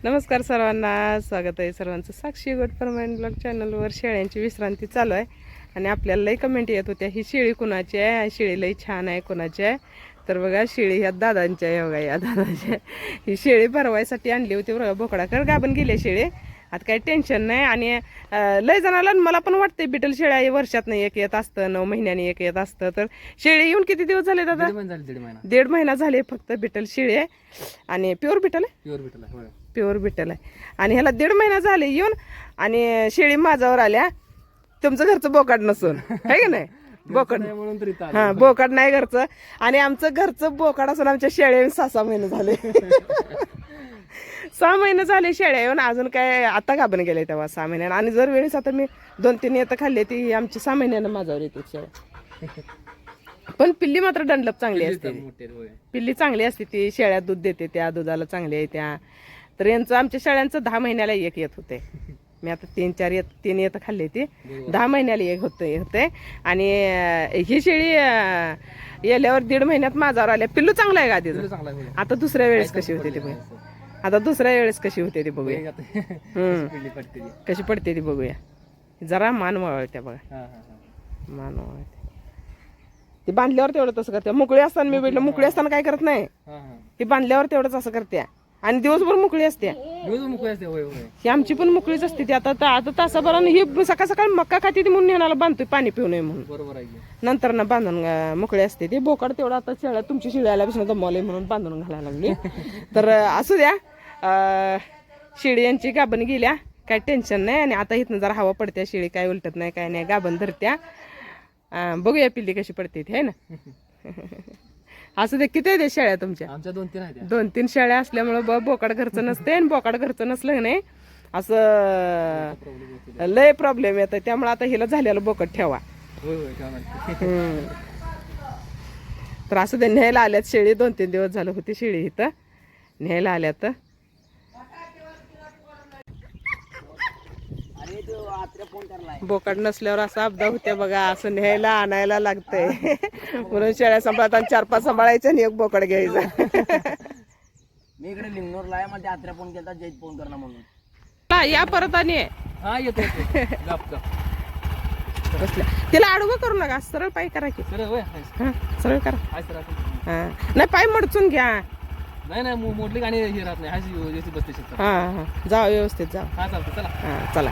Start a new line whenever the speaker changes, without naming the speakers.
नमस्कार सर्वांना, स्वागत आहे सर्वांचं साक्षी गोट परमानंट ब्लॉग चॅनलवर. शेळ्यांची विश्रांती चालू आहे आणि आपल्याला लई कमेंट येत होत्या, ही शेळी कुणाची आहे, शेळी लई छान आहे, कुणाची आहे. तर बघा, शेळी ह्या दादांच्या आहे. बघा, या दादांच्या ही शेळी भरवायसाठी आणली होती बघा. बोकडाकर गाभण गेले शेळी, आता काही टेन्शन नाही. आणि लय जणाला मला पण वाटतंय बिटल शेळ्या वर्षात नाही एक येत असतं, 9 महिन्यानी एक येत असतं. तर शेळी येऊन किती दिवस झाले दादा? 1.5 महिना झाले फक्त. बिटल शेळी आहे आणि प्युअर बिटल आहे, प्युअर बिटल आहे. आणि ह्याला 1.5 महिना झाले येऊन. आणि शेळी माझ्यावर आल्या, तुमचं घरचं बोकाड नसून आहे का नाही? बोकाड हा, बोकाड नाही घरचं. आणि आमचं घरचं बोकाड असून आमच्या शेळ्या 6 महिने झाले. 6 महिने झाले शेळ्या येऊन. अजून काय आता गाभण गेले तेव्हा 6 महिन्यानं. आणि जर वेळेस आता मी 2-3 येतं खाल्ली ती आमची 6 महिन्यानं माझ्यावर येते शेळ्या. पण पिल्ली मात्र डंडलप चांगली असते, पिल्ली चांगली असते ती. शेळ्या दूध देते, त्या दुधाला चांगली आहे त्या. तर यांचं आमच्या शेळ्यांचं 10 महिन्याला एक येत होते. मी आता 3 येतं खाल्ली ती, 10 महिन्याला एक होते. आणि ही शेळी येल्यावर 1.5 महिन्यात माझ्यावर आल्या. पिल्लू चांगला आहे का आधी? आता दुसऱ्या वेळेस कशी होते ती बघूया, आता दुसऱ्या वेळेस कशी होते ती बघूया. कशी पडते ती बघूया. जरा मान वळत्या बघा, मान वळते. ती बांधल्यावर तेवढं तसं करते. मोकळी असताना मी भेटलं, मोकळी असताना काय करत नाही, ती बांधल्यावर तेवढंच असं करते. आणि दिवसभर मोकळी असते. ही आमची पण मोकळीच असते ती. आता तासाभरानं ही सकाळ सकाळ मक्का खाते ती म्हणून ह्याला बांधतोय, पाणी पिऊ नये म्हणून. बरोबर आहे. नंतर ना बांधून मोकळी असते ती. बोकड तेवढं आता शेळ्या, तुमची शेळी आल्यापासून दमवलंय म्हणून बांधून घालायला लागली. तर असू द्या, शेळी यांची गाभण गेल्या, काय टेन्शन नाही. आणि आता इथनं जरा हवा पडत्या, शेळी काय उलटत नाही, काय नाही, गाभण धरत्या. बघूया पिल्ली कशी पडते ती, आहे ना? असं ते किती आहे शेळ्या तुमच्या?
आमच्या 2-3 आहेत.
2-3 शेळ्या असल्यामुळे बोकाड घरचं नसते. आणि बोकाड घरचं नसलं नाही असं लय प्रॉब्लेम येतं. त्यामुळे आता हिला झालेलं बोकड ठेवा. तर असं ते न्यायला आल्यात शेळी. 2-3 दिवस झालं होती शेळी इथं, न्यायला आल्यात. बोकाड नसल्यावर असा अपदा होते बघा, असं न्यायला आणायला लागतंय. म्हणून शेळ्या सांभाळतात, 4-5 सांभाळायचं आणि एक बोकड घ्यायचं.
मी इकडे लिंगनूरला आहे, मला आत्र्या फोन केला, जैत फोन करणार म्हणून.
या परत आणि
हा येतो.
तिला आडवं करू नका, सरळ पाय करा की. सरळ करा. नाही, पाय मडचून घ्या.
नाही मोडली गाणी हे राहत नाही.
हा, जाऊ व्यवस्थित जाऊ.
हा चालतं, चला.
चला.